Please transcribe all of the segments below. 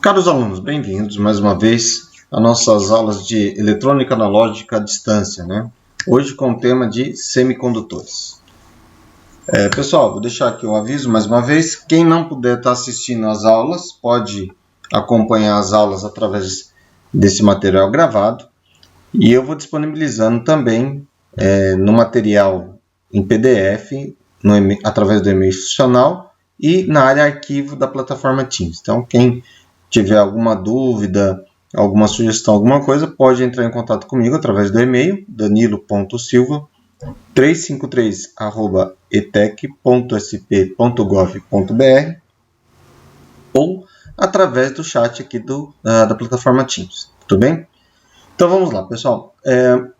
Caros alunos, bem-vindos mais uma vez às nossas aulas de eletrônica analógica à distância, né? Hoje com o tema de semicondutores. Pessoal, vou deixar aqui o aviso mais uma vez. Quem não puder estar assistindo às aulas, pode acompanhar as aulas através desse material gravado. E eu vou disponibilizando também no material em PDF, através do e-mail institucional e na área arquivo da plataforma Teams. Então, quem tiver alguma dúvida, alguma sugestão, alguma coisa, pode entrar em contato comigo através do e-mail danilo.silva353@etec.sp.gov.br ou através do chat aqui da plataforma Teams. Tudo bem? Então vamos lá, pessoal.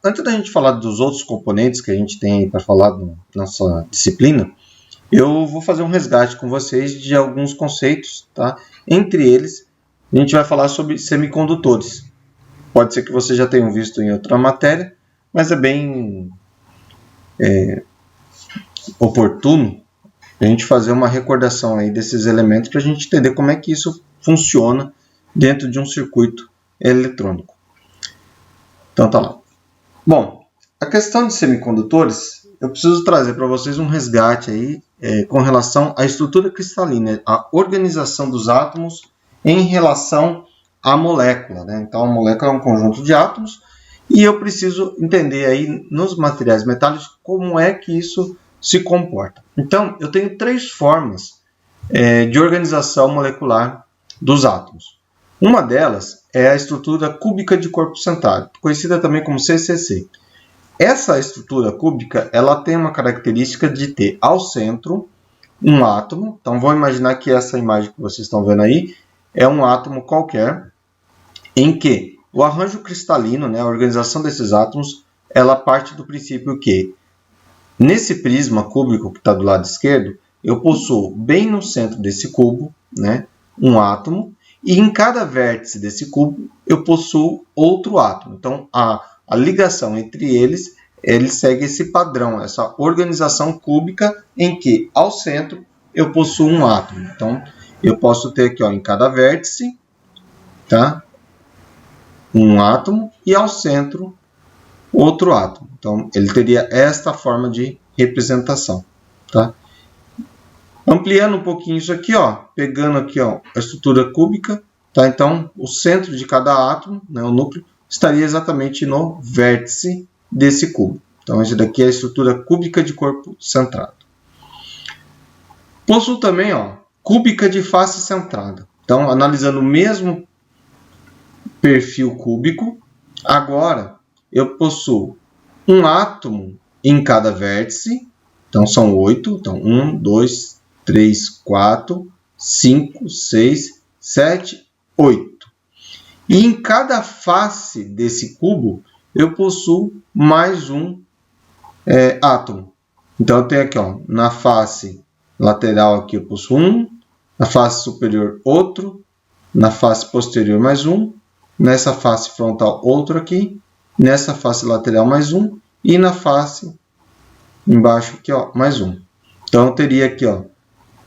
Antes da gente falar dos outros componentes que a gente tem para falar na nossa disciplina, eu vou fazer um resgate com vocês de alguns conceitos, tá? Entre eles, a gente vai falar sobre semicondutores. Pode ser que vocês já tenham visto em outra matéria, mas é bem oportuno a gente fazer uma recordação aí desses elementos para a gente entender como é que isso funciona dentro de um circuito eletrônico. Então tá lá. Bom, a questão de semicondutores, eu preciso trazer para vocês um resgate aí com relação à estrutura cristalina, a organização dos átomos em relação à molécula, né? Então, a molécula é um conjunto de átomos e eu preciso entender aí nos materiais metálicos como é que isso se comporta. Então, eu tenho três formas de organização molecular dos átomos. Uma delas é a estrutura cúbica de corpo centrado, conhecida também como CCC. Essa estrutura cúbica ela tem uma característica de ter ao centro um átomo. Então, vamos imaginar que essa imagem que vocês estão vendo aí é um átomo qualquer, em que o arranjo cristalino, né, a organização desses átomos, ela parte do princípio que, nesse prisma cúbico que está do lado esquerdo, eu possuo bem no centro desse cubo, né, um átomo, e em cada vértice desse cubo eu possuo outro átomo. Então, a ligação entre eles, ele segue esse padrão, essa organização cúbica em que, ao centro, eu possuo um átomo. Então, eu posso ter aqui, ó, em cada vértice, tá, um átomo e ao centro outro átomo. Então, ele teria esta forma de representação, tá? Ampliando um pouquinho isso aqui, ó, pegando aqui, ó, a estrutura cúbica, tá? Então, o centro de cada átomo, né, o núcleo, estaria exatamente no vértice desse cubo. Então, esse daqui é a estrutura cúbica de corpo centrado. Possui também, ó, cúbica de face centrada. Então, analisando o mesmo perfil cúbico, agora eu possuo um átomo em cada vértice. Então, são 8. Então, 1, 2, 3, 4, 5, 6, 7, 8. E em cada face desse cubo, eu possuo mais um átomo. Então, eu tenho aqui, ó, na face lateral aqui eu possuo um, na face superior outro, na face posterior mais um, nessa face frontal outro aqui, nessa face lateral mais um e na face embaixo aqui, ó, mais um. Então, eu teria aqui, ó,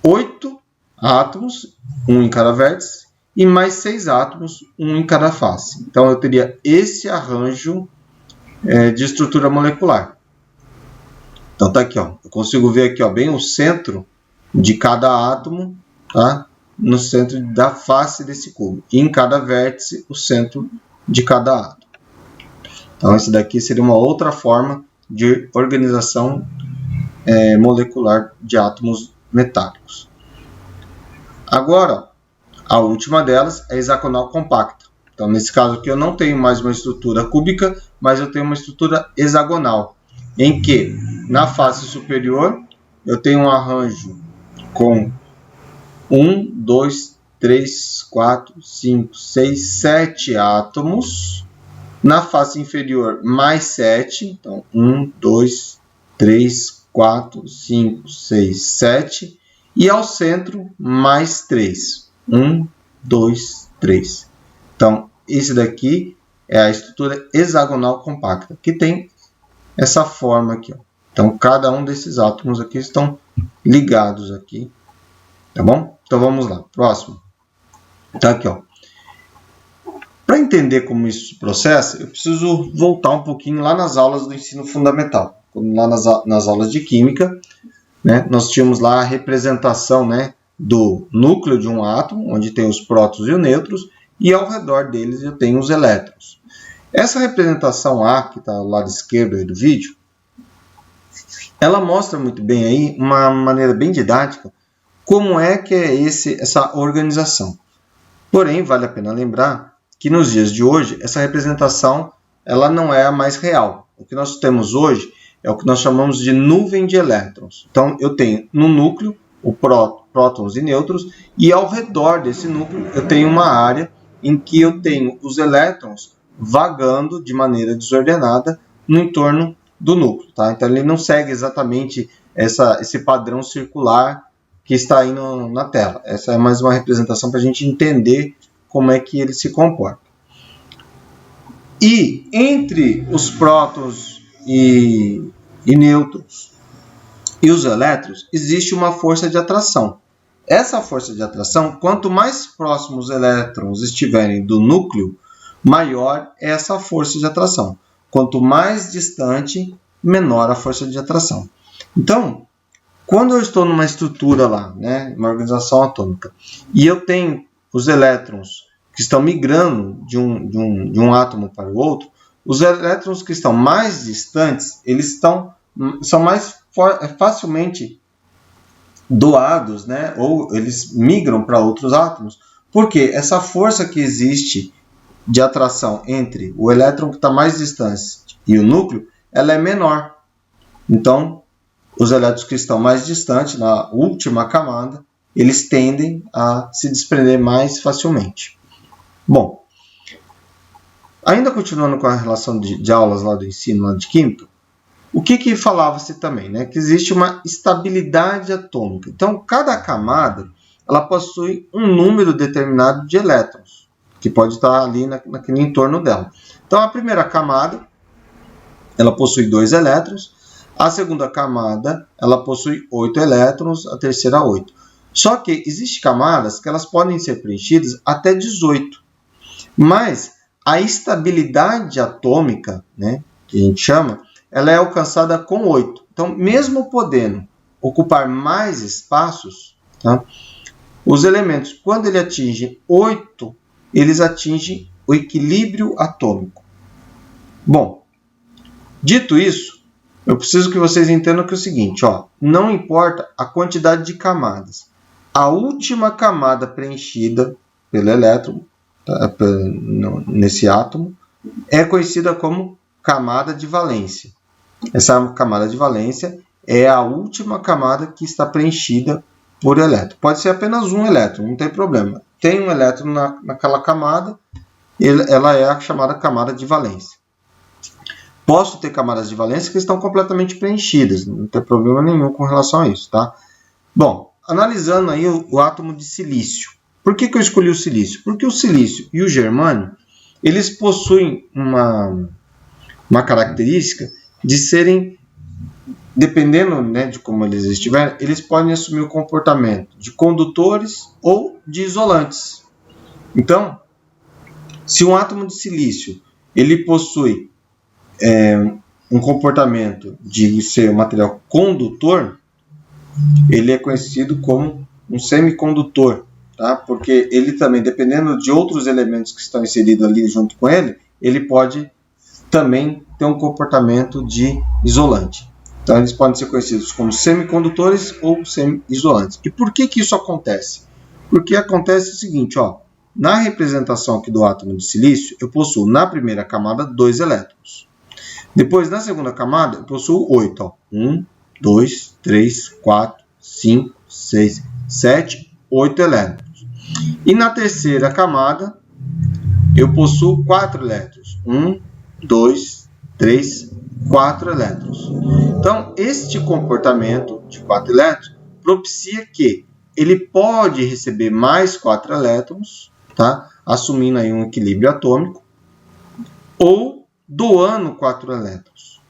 8 átomos, um em cada vértice, e mais 6 átomos, um em cada face. Então, eu teria esse arranjo de estrutura molecular. Então, tá aqui, ó, eu consigo ver aqui, ó, bem o centro de cada átomo, tá? No centro da face desse cubo. E em cada vértice, o centro de cada átomo. Então, esse daqui seria uma outra forma de organização molecular de átomos metálicos. Agora, a última delas é a hexagonal compacta. Então, nesse caso aqui, eu não tenho mais uma estrutura cúbica, mas eu tenho uma estrutura hexagonal, em que, na face superior, eu tenho um arranjo com 1, 2, 3, 4, 5, 6, 7 átomos. Na face inferior, mais 7. Então, 1, 2, 3, 4, 5, 6, 7. E ao centro, mais 3. 1, 2, 3. Então, esse daqui é a estrutura hexagonal compacta, que tem essa forma aqui, ó. Então, cada um desses átomos aqui estão ligados aqui, tá bom? Então, vamos lá. Próximo. Tá aqui, ó. Para entender como isso se processa, eu preciso voltar um pouquinho lá nas aulas do ensino fundamental. Lá nas aulas de química, né, nós tínhamos lá a representação, né, do núcleo de um átomo, onde tem os prótons e os nêutrons, e ao redor deles eu tenho os elétrons. Essa representação A, que está ao lado esquerdo aí do vídeo, ela mostra muito bem aí, uma maneira bem didática, como é que é essa organização. Porém, vale a pena lembrar que nos dias de hoje, essa representação ela não é a mais real. O que nós temos hoje é o que nós chamamos de nuvem de elétrons. Então, eu tenho no núcleo o prótons e nêutrons, e ao redor desse núcleo eu tenho uma área em que eu tenho os elétrons vagando de maneira desordenada no entorno do núcleo. Tá? Então, ele não segue exatamente esse padrão circular que está aí na tela. Essa é mais uma representação para a gente entender como é que ele se comporta. E entre os prótons e nêutrons e os elétrons, existe uma força de atração. Essa força de atração, quanto mais próximos os elétrons estiverem do núcleo, maior é essa força de atração. Quanto mais distante, menor a força de atração. Então, quando eu estou numa estrutura lá, né, uma organização atômica, e eu tenho os elétrons que estão migrando de um átomo para o outro, os elétrons que estão mais distantes, eles são mais facilmente doados, né, ou eles migram para outros átomos, porque essa força que existe de atração entre o elétron que está mais distante e o núcleo, ela é menor. Então, os elétrons que estão mais distantes, na última camada, eles tendem a se desprender mais facilmente. Bom, ainda continuando com a relação de aulas lá do ensino lá de química, o que falava-se também? Né? Que existe uma estabilidade atômica. Então, cada camada ela possui um número determinado de elétrons, que pode estar ali naquele entorno dela. Então, a primeira camada ela possui 2 elétrons, a segunda camada ela possui 8 elétrons, a terceira 8. Só que existem camadas que elas podem ser preenchidas até 18. Mas a estabilidade atômica, né, que a gente chama, ela é alcançada com 8. Então, mesmo podendo ocupar mais espaços, tá, os elementos, quando ele atinge 8, eles atingem o equilíbrio atômico. Bom, dito isso, eu preciso que vocês entendam que é o seguinte, ó, não importa a quantidade de camadas. A última camada preenchida pelo elétron, tá, nesse átomo, é conhecida como camada de valência. Essa camada de valência é a última camada que está preenchida por elétron. Pode ser apenas um elétron, não tem problema. Tem um elétron naquela camada, ela é a chamada camada de valência. Posso ter camadas de valência que estão completamente preenchidas, não tem problema nenhum com relação a isso, tá? Bom, analisando aí o átomo de silício. Por que eu escolhi o silício? Porque o silício e o germânio, eles possuem uma característica de serem, dependendo, né, de como eles estiverem, eles podem assumir o comportamento de condutores ou de isolantes. Então, se um átomo de silício ele possui um comportamento de ser um material condutor, ele é conhecido como um semicondutor, tá? Porque ele também, dependendo de outros elementos que estão inseridos ali junto com ele, ele pode também ter um comportamento de isolante. Então, eles podem ser conhecidos como semicondutores ou semi-isolantes. E por que isso acontece? Porque acontece o seguinte, ó, na representação aqui do átomo de silício, eu possuo na primeira camada 2 elétrons. Depois, na segunda camada, eu possuo 8. Ó. 1, 2, 3, 4, 5, 6, 7, 8 elétrons. E na terceira camada, eu possuo 4 elétrons. 1, 2, 3, 4 elétrons. Então, este comportamento de 4 elétrons propicia que ele pode receber mais 4 elétrons, tá? Assumindo aí um equilíbrio atômico, ou doando 4 elétrons.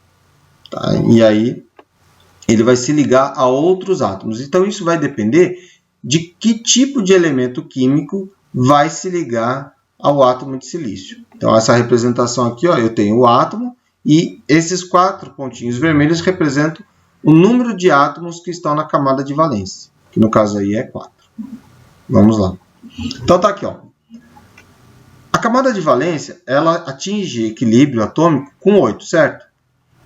Tá? E aí, ele vai se ligar a outros átomos. Então, isso vai depender de que tipo de elemento químico vai se ligar ao átomo de silício. Então, essa representação aqui, ó, eu tenho o átomo e esses 4 pontinhos vermelhos representam o número de átomos que estão na camada de valência, que no caso aí é 4. Vamos lá. Então, tá aqui, ó. A camada de valência, ela atinge equilíbrio atômico com 8, certo?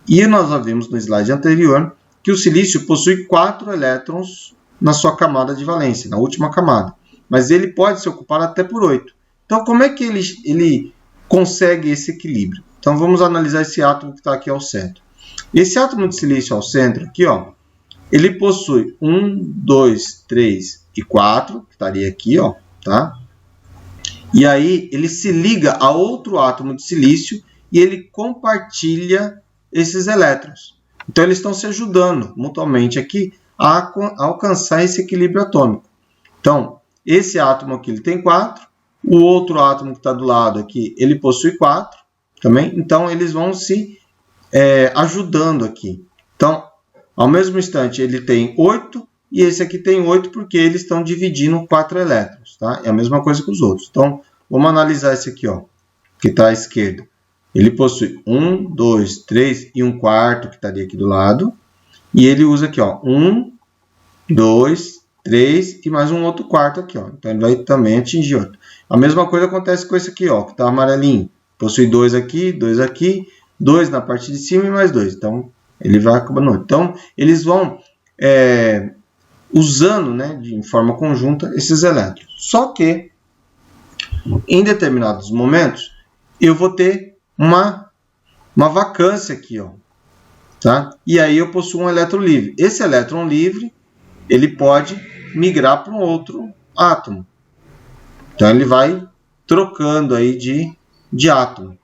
E nós já vimos no slide anterior que o silício possui 4 elétrons na sua camada de valência, na última camada. Mas ele pode se ocupar até por 8. Então, como é que ele consegue esse equilíbrio? Então, vamos analisar esse átomo que está aqui ao centro. Esse átomo de silício ao centro, aqui, ó, ele possui 1, 2, 3 e 4, que estaria aqui, ó, tá? E aí, ele se liga a outro átomo de silício e ele compartilha esses elétrons. Então, eles estão se ajudando mutuamente aqui a alcançar esse equilíbrio atômico. Então, esse átomo aqui ele tem 4, o outro átomo que está do lado aqui, ele possui 4 também. Então, eles vão se ajudando aqui. Então, ao mesmo instante, ele tem 8 e esse aqui tem 8 porque eles estão dividindo 4 elétrons. Tá? É a mesma coisa que os outros. Então, vamos analisar esse aqui, ó, que está à esquerda. Ele possui 1, 2, 3 e 1/4 que estaria aqui do lado. E ele usa aqui, ó, 1, 2, 3 e mais um outro quarto aqui, ó. Então, ele vai também atingir 8. A mesma coisa acontece com esse aqui, ó, que está amarelinho. Possui 2 aqui, 2 na parte de cima e mais 2. Então, ele vai acabando 8. Então, eles vão usando, né, de forma conjunta esses elétrons. Só que, em determinados momentos, eu vou ter uma vacância aqui, ó, tá? E aí eu possuo um elétron livre. Esse elétron livre, ele pode migrar para um outro átomo. Então, ele vai trocando aí de átomo.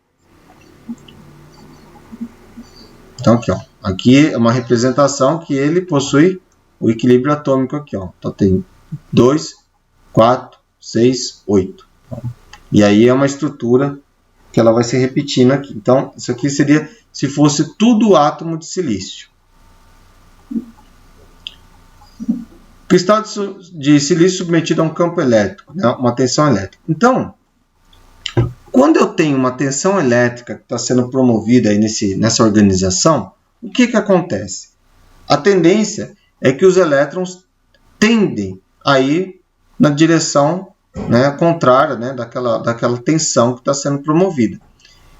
Então, aqui, ó. Aqui é uma representação que ele possui o equilíbrio atômico aqui, ó. Então, tem 2, 4, 6, 8. E aí é uma estrutura que ela vai se repetindo aqui. Então, isso aqui seria se fosse tudo átomo de silício. Cristal de silício submetido a um campo elétrico, né? Uma tensão elétrica. Então, quando eu tenho uma tensão elétrica que está sendo promovida aí nessa organização, o que acontece? A tendência é que os elétrons tendem a ir na direção, né, contrária, né, daquela tensão que está sendo promovida.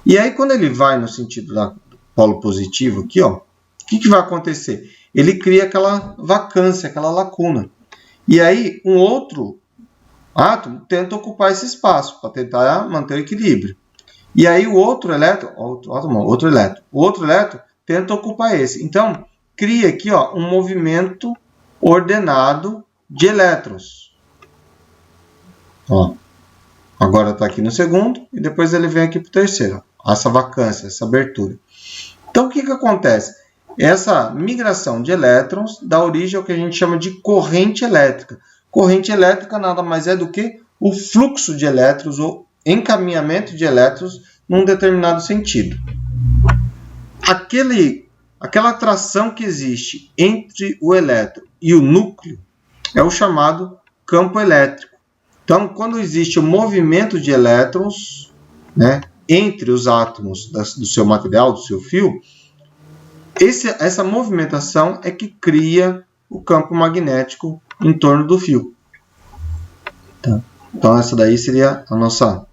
E aí, quando ele vai no sentido do polo positivo aqui, ó, o que vai acontecer? Ele cria aquela vacância, aquela lacuna. E aí, um outro átomo tenta ocupar esse espaço para tentar manter o equilíbrio. E aí, o outro elétron tenta ocupar esse. Então, cria aqui, ó, um movimento ordenado de elétrons. Ó, agora está aqui no segundo e depois ele vem aqui para o terceiro. Ó, essa vacância, essa abertura. Então, o que acontece? Essa migração de elétrons dá origem ao que a gente chama de corrente elétrica. Corrente elétrica nada mais é do que o fluxo de elétrons ou encaminhamento de elétrons num determinado sentido. Aquela atração que existe entre o elétron e o núcleo é o chamado campo elétrico. Então, quando existe o movimento de elétrons, né, entre os átomos do seu material, do seu fio, essa movimentação é que cria o campo magnético em torno do fio. Tá? Então, essa daí seria a nossa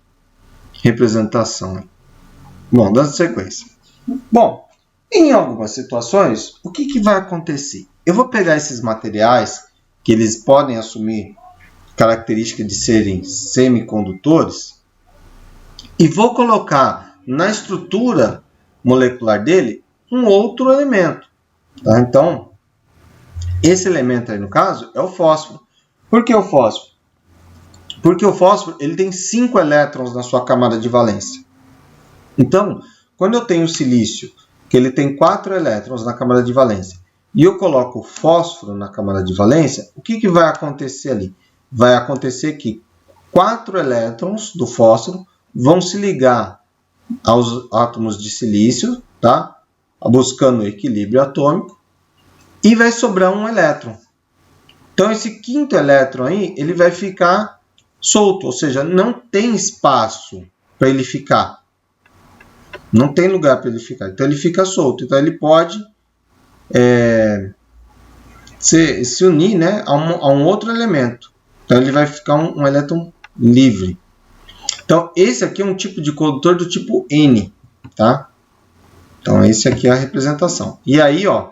representação. Bom, dando sequência. Bom, em algumas situações, o que vai acontecer? Eu vou pegar esses materiais, que eles podem assumir característica de serem semicondutores, e vou colocar na estrutura molecular dele um outro elemento. Tá? Então, esse elemento aí, no caso, é o fósforo. Por que o fósforo? Porque o fósforo ele tem 5 elétrons na sua camada de valência. Então, quando eu tenho o silício, que ele tem 4 elétrons na camada de valência, e eu coloco o fósforo na camada de valência, o que vai acontecer ali? Vai acontecer que 4 elétrons do fósforo vão se ligar aos átomos de silício, tá? Buscando o equilíbrio atômico, e vai sobrar um elétron. Então, esse quinto elétron aí, ele vai ficar solto, ou seja, não tem espaço para ele ficar. Não tem lugar para ele ficar. Então, ele fica solto. Então, ele pode se unir, né, a um outro elemento. Então, ele vai ficar um elétron livre. Então, esse aqui é um tipo de condutor do tipo N. Tá? Então, esse aqui é a representação. E aí, ó,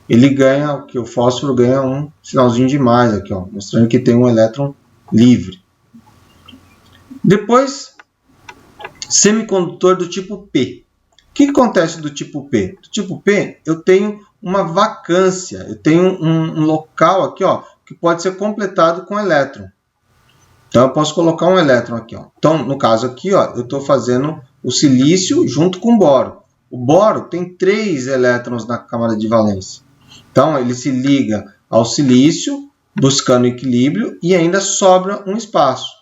ele ganha, que o fósforo ganha um sinalzinho de mais aqui, ó, mostrando que tem um elétron livre. Depois, semicondutor do tipo P. O que acontece do tipo P? Do tipo P, eu tenho uma vacância, eu tenho um local aqui, ó, que pode ser completado com elétron. Então, eu posso colocar um elétron aqui, ó. Então, no caso aqui, ó, eu estou fazendo o silício junto com o boro. O boro tem 3 elétrons na camada de valência. Então, ele se liga ao silício, buscando equilíbrio, e ainda sobra um espaço.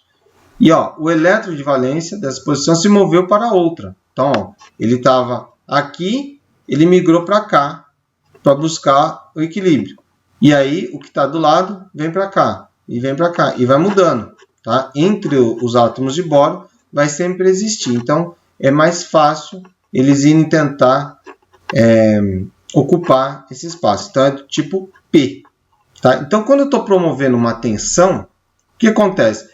E ó, o elétron de valência dessa posição se moveu para outra. Então, ó, ele estava aqui, ele migrou para cá, para buscar o equilíbrio. E aí, o que está do lado, vem para cá, e vem para cá, e vai mudando. Tá? Entre os átomos de boro, vai sempre existir. Então, é mais fácil eles irem tentar ocupar esse espaço. Então, é do tipo P. Tá? Então, quando eu estou promovendo uma tensão, o que acontece?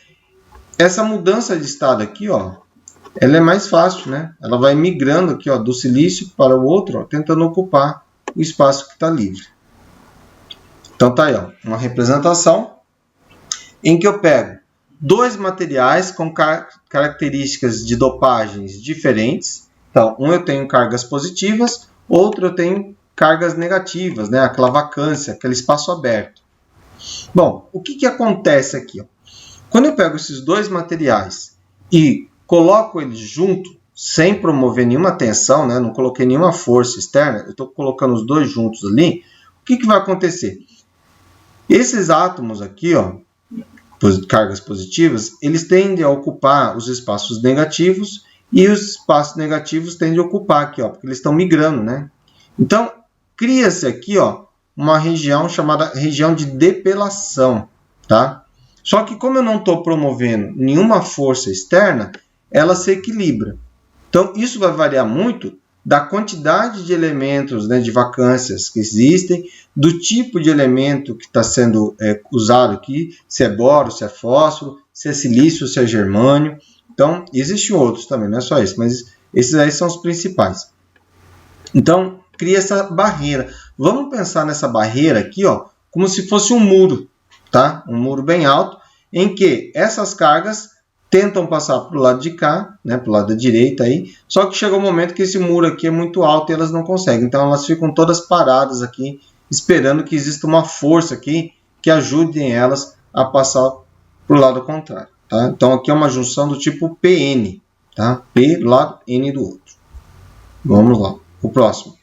Essa mudança de estado aqui, ó, ela é mais fácil, né? Ela vai migrando aqui, ó, do silício para o outro, ó, tentando ocupar o espaço que está livre. Então, tá aí, ó, uma representação em que eu pego 2 materiais com características de dopagens diferentes. Então, um eu tenho cargas positivas, outro eu tenho cargas negativas, né? Aquela vacância, aquele espaço aberto. Bom, o que acontece aqui? Ó? Quando eu pego esses 2 materiais e coloco eles juntos, sem promover nenhuma tensão, né? Não coloquei nenhuma força externa, eu estou colocando os 2 juntos ali, o que vai acontecer? Esses átomos aqui, ó, cargas positivas, eles tendem a ocupar os espaços negativos e os espaços negativos tendem a ocupar aqui, ó, porque eles estão migrando, né? Então, cria-se aqui, ó, uma região chamada região de depelação, tá? Só que como eu não estou promovendo nenhuma força externa, ela se equilibra. Então, isso vai variar muito da quantidade de elementos, né, de vacâncias que existem, do tipo de elemento que está sendo usado aqui, se é boro, se é fósforo, se é silício, se é germânio. Então, existem outros também, não é só esse, mas esses aí são os principais. Então, cria essa barreira. Vamos pensar nessa barreira aqui, ó, como se fosse um muro, tá? Um muro bem alto, em que essas cargas tentam passar para o lado de cá, né, para o lado da direita aí, só que chega um momento que esse muro aqui é muito alto e elas não conseguem. Então, elas ficam todas paradas aqui, esperando que exista uma força aqui que ajude elas a passar para o lado contrário. Tá? Então, aqui é uma junção do tipo PN. Tá? P do lado, N do outro. Vamos lá, o próximo.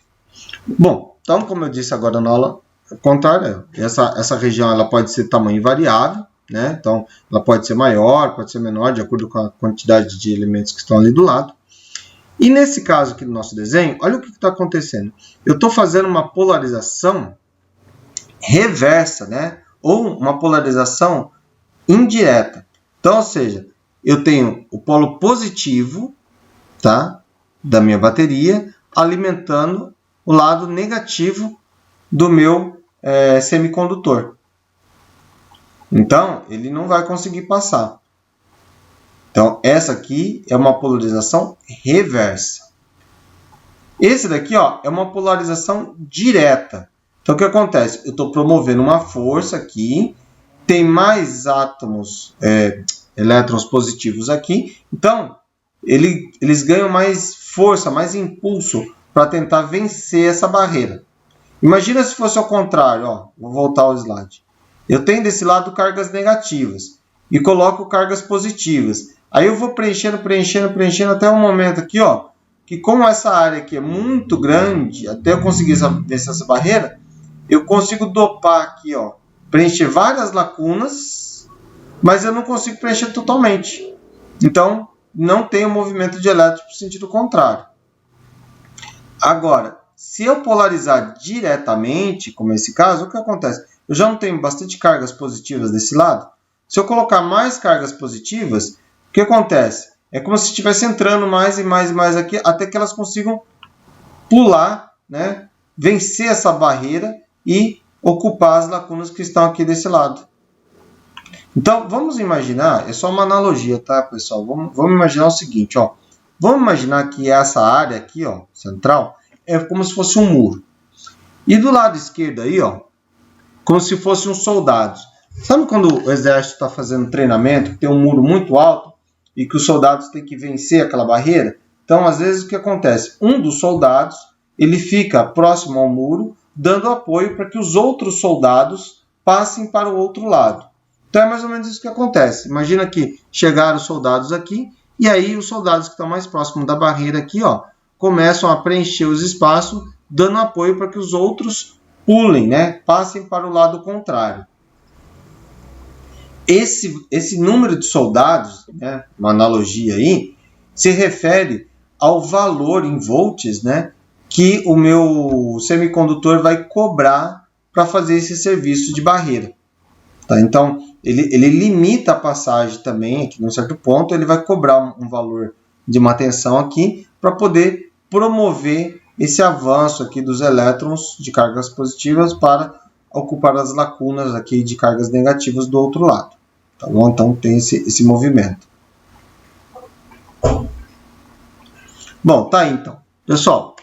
Bom, então, como eu disse agora na aula contrária, essa região ela pode ser tamanho variável, né? Então, ela pode ser maior, pode ser menor, de acordo com a quantidade de elementos que estão ali do lado. E nesse caso aqui do nosso desenho, olha o que está acontecendo. Eu estou fazendo uma polarização reversa, né? Ou uma polarização indireta. Então, ou seja, eu tenho o polo positivo, tá, da minha bateria alimentando o lado negativo do meu semicondutor. Então, ele não vai conseguir passar. Então, essa aqui é uma polarização reversa. Esse daqui, ó, é uma polarização direta. Então, o que acontece? Eu estou promovendo uma força aqui, tem mais átomos, elétrons positivos aqui. Então, eles ganham mais força, mais impulso para tentar vencer essa barreira. Imagina se fosse ao contrário, ó, vou voltar ao slide. Eu tenho desse lado cargas negativas e coloco cargas positivas. Aí eu vou preenchendo até um momento aqui, ó, que como essa área aqui é muito grande, até eu conseguir vencer essa barreira, eu consigo dopar aqui, ó, preencher várias lacunas, mas eu não consigo preencher totalmente. Então, não tem o movimento de elétrons no sentido contrário. Agora, se eu polarizar diretamente, como esse caso, o que acontece? Eu já não tenho bastante cargas positivas desse lado, Se eu colocar mais cargas positivas, o que acontece? É como se estivesse entrando mais e mais e mais aqui, até que elas consigam pular, né? Vencer essa barreira e ocupar as lacunas que estão aqui desse lado. Então, vamos imaginar, é só uma analogia, tá, pessoal? Vamos imaginar o seguinte, ó. Vamos imaginar que essa área aqui, ó, central, é como se fosse um muro. E do lado esquerdo aí, ó, como se fossem uns soldados. Sabe quando o exército está fazendo treinamento, que tem um muro muito alto e que os soldados têm que vencer aquela barreira? Então, às vezes, o que acontece? Um dos soldados, ele fica próximo ao muro, dando apoio para que os outros soldados passem para o outro lado. Então, é mais ou menos isso que acontece. Imagina que chegaram os soldados aqui, e aí os soldados que estão mais próximos da barreira aqui, ó, começam a preencher os espaços, dando apoio para que os outros pulem, né? Passem para o lado contrário. Esse número de soldados, né, uma analogia aí, se refere ao valor em volts, né, que o meu semicondutor vai cobrar para fazer esse serviço de barreira. Tá? Então, ele limita a passagem também, aqui num certo ponto, ele vai cobrar um valor de uma tensão aqui para poder promover esse avanço aqui dos elétrons de cargas positivas para ocupar as lacunas aqui de cargas negativas do outro lado. Tá bom? Então, tem esse movimento. Bom, tá aí então. Pessoal,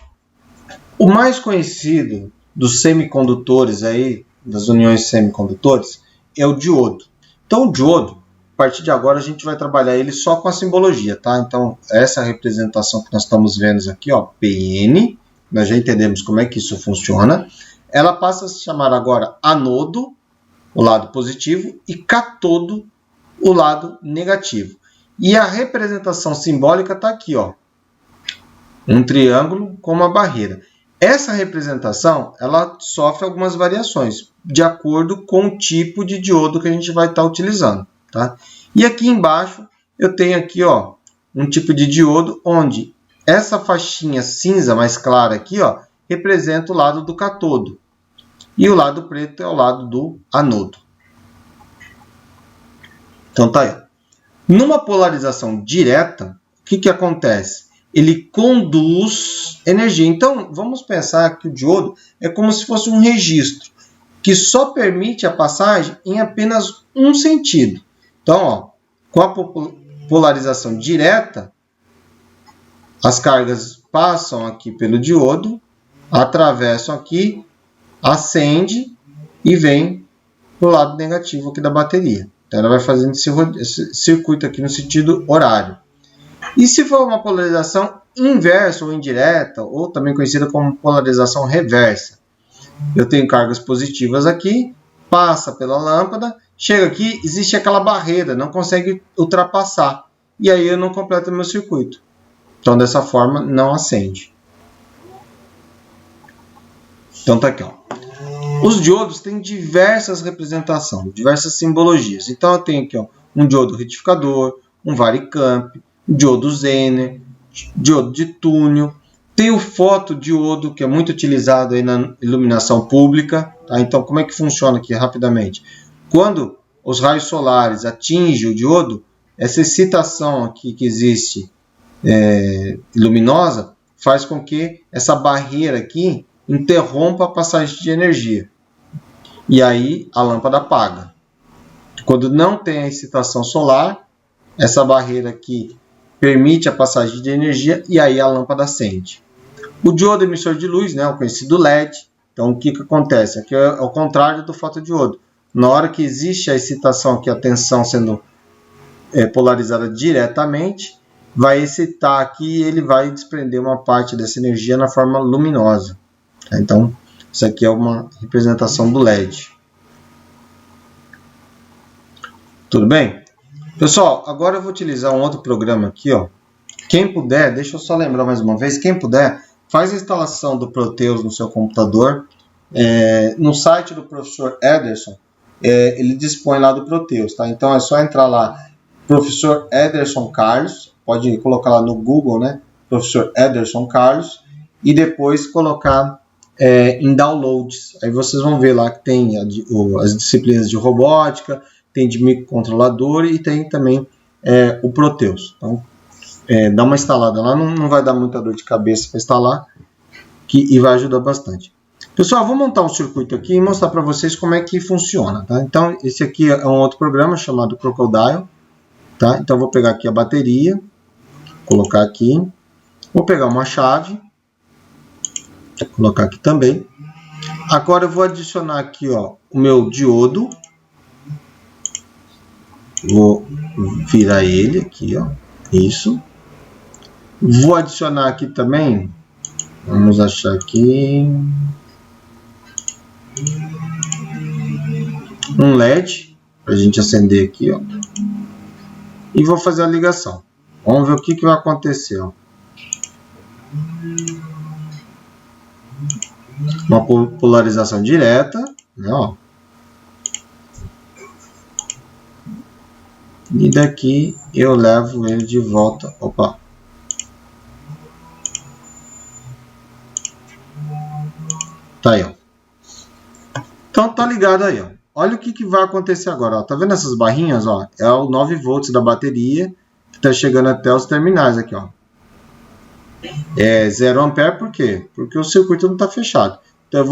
o mais conhecido dos semicondutores aí, das uniões semicondutores, é o diodo. Então, o diodo, a partir de agora, a gente vai trabalhar ele só com a simbologia, tá? Então, essa representação que nós estamos vendo aqui, ó, PN, nós já entendemos como é que isso funciona. Ela passa a se chamar agora anodo, o lado positivo, e catodo, o lado negativo. E a representação simbólica está aqui, ó, um triângulo com uma barreira. Essa representação, ela sofre algumas variações, de acordo com o tipo de diodo que a gente vai estar utilizando, tá? E aqui embaixo, eu tenho aqui, ó, um tipo de diodo onde essa faixinha cinza mais clara aqui, ó, representa o lado do catodo. E o lado preto é o lado do anodo. Então tá aí. Numa polarização direta, o que acontece? Ele conduz energia. Então, vamos pensar que o diodo é como se fosse um registro, que só permite a passagem em apenas um sentido. Então, ó, com a polarização direta, as cargas passam aqui pelo diodo, atravessam aqui, acende e vem para o lado negativo aqui da bateria. Então, ela vai fazendo esse circuito aqui no sentido horário. E se for uma polarização inversa ou indireta, ou também conhecida como polarização reversa, eu tenho cargas positivas aqui, passa pela lâmpada, chega aqui, existe aquela barreira, não consegue ultrapassar. E aí eu não completo meu circuito. Então, dessa forma, não acende. Então, tá aqui, ó. Os diodos têm diversas representações, diversas simbologias. Então, eu tenho aqui, ó, um diodo retificador, um varicamp, diodo Zener, diodo de túnel. Tem o fotodiodo, que é muito utilizado aí na iluminação pública. Tá? Então, como é que funciona aqui rapidamente? Quando os raios solares atingem o diodo, essa excitação aqui que existe luminosa faz com que essa barreira aqui interrompa a passagem de energia. E aí a lâmpada apaga. Quando não tem a excitação solar, essa barreira aqui permite a passagem de energia e aí a lâmpada acende. O diodo emissor de luz, né, o conhecido LED. Então, o que acontece? Aqui é o contrário do fotodiodo. Na hora que existe a excitação, aqui a tensão sendo polarizada diretamente, vai excitar aqui e ele vai desprender uma parte dessa energia na forma luminosa. Então, isso aqui é uma representação do LED. Tudo bem? Pessoal, agora eu vou utilizar um outro programa aqui, ó. Quem puder, deixa eu só lembrar mais uma vez, quem puder, faz a instalação do Proteus no seu computador. No site do professor Ederson, ele dispõe lá do Proteus, tá? Então é só entrar lá, professor Ederson Carlos, pode colocar lá no Google, né? Professor Ederson Carlos, e depois colocar em downloads. Aí vocês vão ver lá que tem as disciplinas de robótica, tem de microcontrolador e tem também o Proteus. Então, dá uma instalada lá, não vai dar muita dor de cabeça para instalar e vai ajudar bastante. Pessoal, vou montar um circuito aqui e mostrar para vocês como é que funciona. Tá? Então, esse aqui é um outro programa chamado Crocodile. Tá? Então, vou pegar aqui a bateria, colocar aqui. Vou pegar uma chave, colocar aqui também. Agora eu vou adicionar aqui ó, o meu diodo. Vou virar ele aqui, ó. Isso. Vou adicionar aqui também. Vamos achar aqui um LED para a gente acender aqui, ó. E vou fazer a ligação. Vamos ver o que vai acontecer, ó. Uma polarização direta, né, ó. E daqui eu levo ele de volta. Opa. Tá aí, ó. Então tá ligado aí, ó. Olha o que vai acontecer agora, ó. Tá vendo essas barrinhas, ó? É o 9 volts da bateria que tá chegando até os terminais aqui, ó. É 0 ampere, por quê? Porque o circuito não tá fechado. Então eu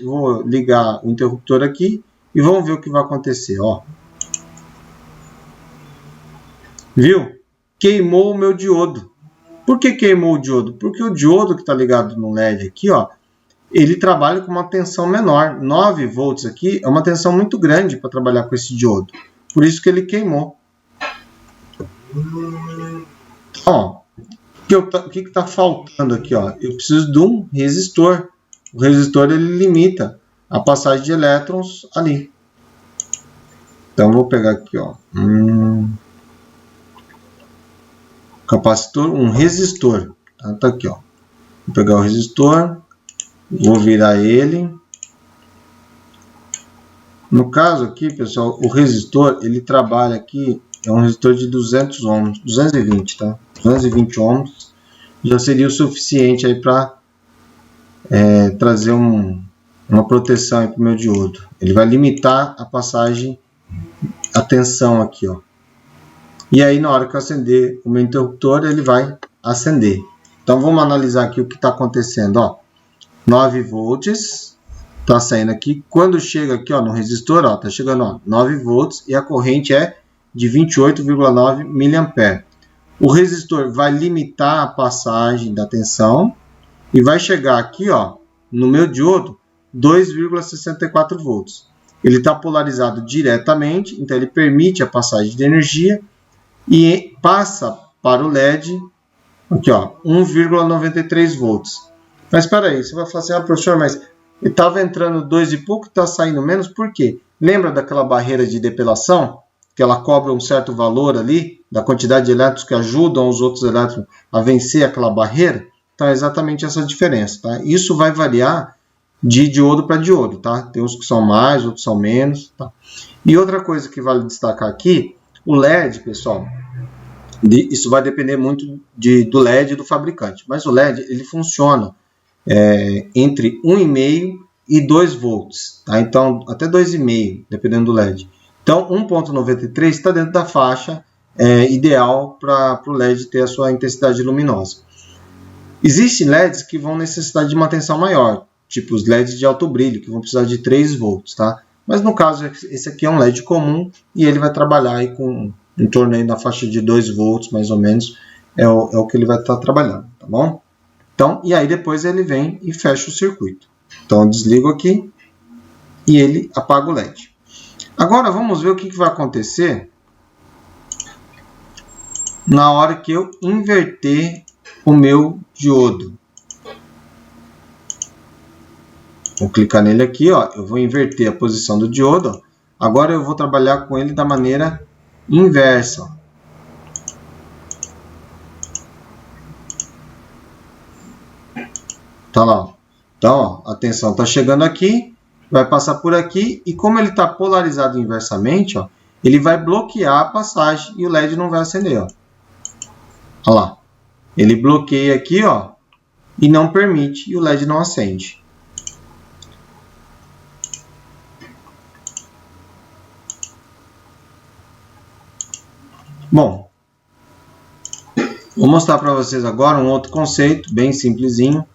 vou ligar o interruptor aqui e vamos ver o que vai acontecer, ó. Viu? Queimou o meu diodo. Por que queimou o diodo? Porque o diodo que está ligado no LED aqui, ó, ele trabalha com uma tensão menor. 9 volts aqui é uma tensão muito grande para trabalhar com esse diodo. Por isso que ele queimou. Ó, o que está faltando aqui? Ó? Eu preciso de um resistor. O resistor ele limita a passagem de elétrons ali. Então, vou pegar aqui, ó, capacitor, um resistor. Tá aqui, ó. Vou pegar o resistor, vou virar ele. No caso aqui, pessoal, o resistor, ele trabalha aqui, é um resistor de 200 ohms, 220, tá? 220 ohms já seria o suficiente aí para trazer uma proteção para o meu diodo. Ele vai limitar a passagem, a tensão aqui, ó. E aí, na hora que eu acender o meu interruptor, ele vai acender. Então, vamos analisar aqui o que está acontecendo, ó. 9 volts, está saindo aqui. Quando chega aqui, ó, no resistor, ó, está chegando, ó, 9 volts e a corrente é de 28,9 mA. O resistor vai limitar a passagem da tensão e vai chegar aqui, ó, no meu diodo, 2,64 volts. Ele está polarizado diretamente, então ele permite a passagem de energia e passa para o LED, aqui, ó, 1,93 volts. Mas espera aí, você vai falar assim, ah, professor, mas estava entrando 2 e pouco, está saindo menos, por quê? Lembra daquela barreira de depilação? Que ela cobra um certo valor ali, da quantidade de elétrons que ajudam os outros elétrons a vencer aquela barreira? Então é exatamente essa diferença, tá? Isso vai variar de diodo para diodo, tá? Tem uns que são mais, outros são menos, tá? E outra coisa que vale destacar aqui, o LED, pessoal, isso vai depender muito do LED e do fabricante, mas o LED ele funciona entre 1,5 e 2 volts, tá? Então até 2,5, dependendo do LED. Então 1,93 está dentro da faixa ideal para o LED ter a sua intensidade luminosa. Existem LEDs que vão necessitar de uma tensão maior, tipo os LEDs de alto brilho, que vão precisar de 3 volts, tá? Mas no caso, esse aqui é um LED comum e ele vai trabalhar aí com em torno aí da faixa de 2 volts, mais ou menos, é o que ele vai estar trabalhando, tá bom? Então, e aí depois ele vem e fecha o circuito. Então, eu desligo aqui e ele apaga o LED. Agora, vamos ver o que vai acontecer na hora que eu inverter o meu diodo. Vou clicar nele aqui, ó, eu vou inverter a posição do diodo. Ó. Agora eu vou trabalhar com ele da maneira inversa. Ó. Tá lá. Ó. Então, ó, a tensão está chegando aqui, vai passar por aqui e como ele está polarizado inversamente, ó, ele vai bloquear a passagem e o LED não vai acender. Ó. Olha lá. Ele bloqueia aqui, ó, e não permite, e o LED não acende. Bom, vou mostrar para vocês agora um outro conceito, bem simplesinho,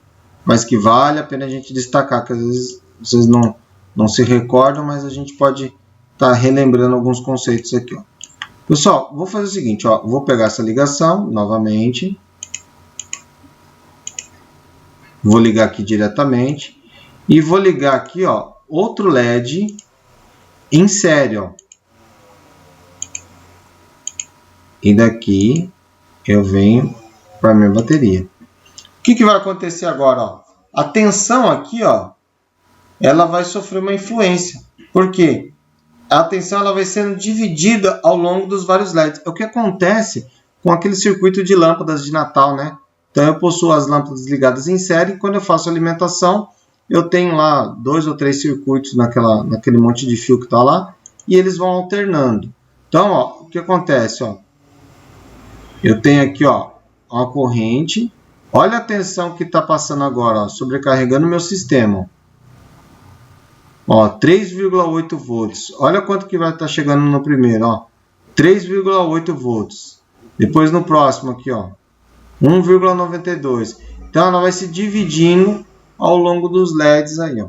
mas que vale a pena a gente destacar, que às vezes vocês não se recordam, mas a gente pode estar relembrando alguns conceitos aqui. Ó. Pessoal, vou fazer o seguinte, ó, vou pegar essa ligação novamente, vou ligar aqui diretamente e vou ligar aqui, ó, outro LED em série, ó. E daqui eu venho para a minha bateria. O que vai acontecer agora? Ó? A tensão aqui, ó, ela vai sofrer uma influência. Por quê? A tensão ela vai sendo dividida ao longo dos vários LEDs. É o que acontece com aquele circuito de lâmpadas de Natal, né? Então eu possuo as lâmpadas ligadas em série. E quando eu faço alimentação, eu tenho lá 2 ou 3 circuitos naquele monte de fio que está lá. E eles vão alternando. Então, ó, o que acontece? Ó? Eu tenho aqui, ó, uma corrente. Olha a tensão que está passando agora, ó, sobrecarregando o meu sistema. Ó, 3,8 volts. Olha quanto que vai estar chegando no primeiro, ó. 3,8 volts. Depois no próximo aqui, ó. 1,92. Então ela vai se dividindo ao longo dos LEDs aí, ó.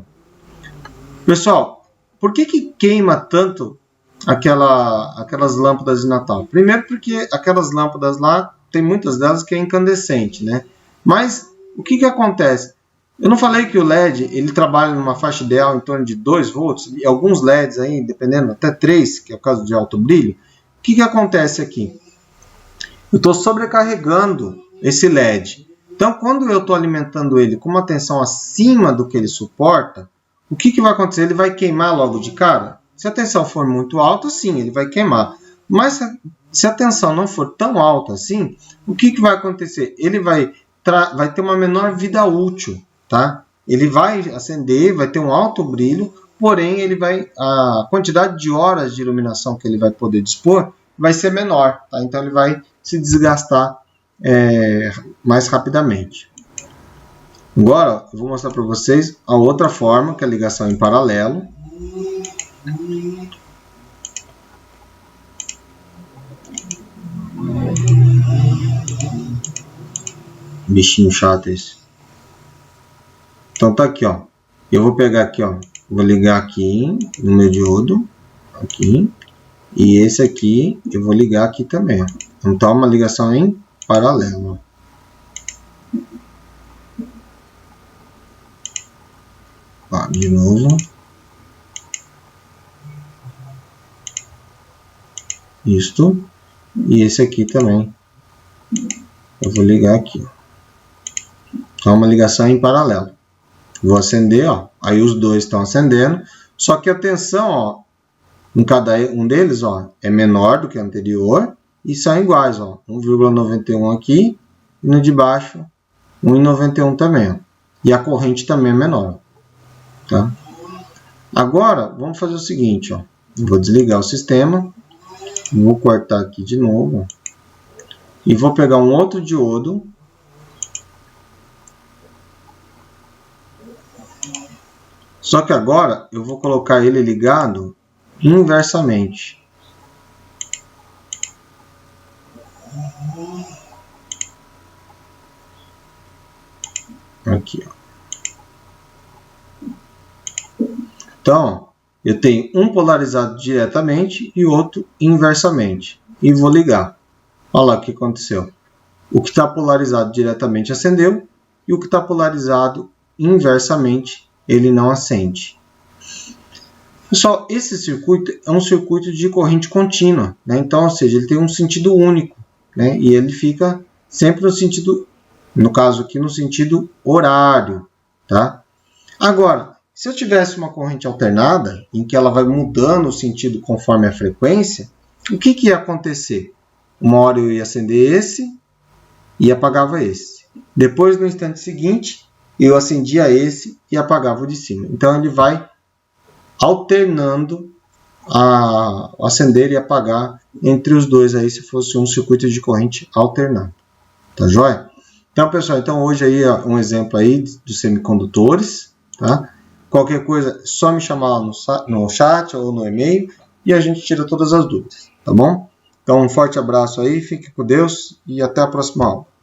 Pessoal, por que queima tanto aquelas lâmpadas de Natal? Primeiro porque aquelas lâmpadas lá, tem muitas delas que é incandescente, né? Mas o que acontece? Eu não falei que o LED ele trabalha numa faixa ideal em torno de 2 volts, e alguns LEDs aí, dependendo, até 3, que é o caso de alto brilho. O que acontece aqui? Eu estou sobrecarregando esse LED. Então, quando eu estou alimentando ele com uma tensão acima do que ele suporta, o que vai acontecer? Ele vai queimar logo de cara? Se a tensão for muito alta, sim, ele vai queimar. Mas se a tensão não for tão alta assim, o que vai acontecer? Ele vai ter uma menor vida útil, tá? Ele vai acender, vai ter um alto brilho, porém a quantidade de horas de iluminação que ele vai poder dispor vai ser menor, tá? Então ele vai se desgastar mais rapidamente. Agora eu vou mostrar para vocês a outra forma, que é a ligação em paralelo. Bichinho chato esse. Então tá aqui, ó. Eu vou pegar aqui, ó. Vou ligar aqui no meu diodo, aqui. E esse aqui eu vou ligar aqui também, ó. Então uma ligação em paralelo. Ó, de novo. Isto. E esse aqui também. Eu vou ligar aqui, ó. Então, uma ligação em paralelo. Vou acender, ó. Aí os dois estão acendendo. Só que a tensão, ó, em cada um deles, ó, é menor do que a anterior. E são iguais, ó. 1,91 aqui. E no de baixo, 1,91 também, ó. E a corrente também é menor. Tá? Agora, vamos fazer o seguinte, ó. Vou desligar o sistema. Vou cortar aqui de novo. E vou pegar um outro diodo. Só que agora eu vou colocar ele ligado inversamente. Aqui, ó. Então, eu tenho um polarizado diretamente e outro inversamente. E vou ligar. Olha lá o que aconteceu. O que está polarizado diretamente acendeu e o que está polarizado inversamente ele não acende. Pessoal, esse circuito é um circuito de corrente contínua, né? Então, ou seja, ele tem um sentido único, né? E ele fica sempre no sentido, no caso aqui, no sentido horário, tá? Agora, se eu tivesse uma corrente alternada, em que ela vai mudando o sentido conforme a frequência, o que ia acontecer? Uma hora eu ia acender esse e apagava esse. Depois, no instante seguinte, eu acendia esse e apagava o de cima. Então, ele vai alternando a acender e apagar entre os dois aí, se fosse um circuito de corrente alternado. Tá joia? Então, pessoal, hoje aí é um exemplo aí dos semicondutores, tá? Qualquer coisa, é só me chamar lá no chat ou no e-mail e a gente tira todas as dúvidas, tá bom? Então, um forte abraço aí, fique com Deus e até a próxima aula.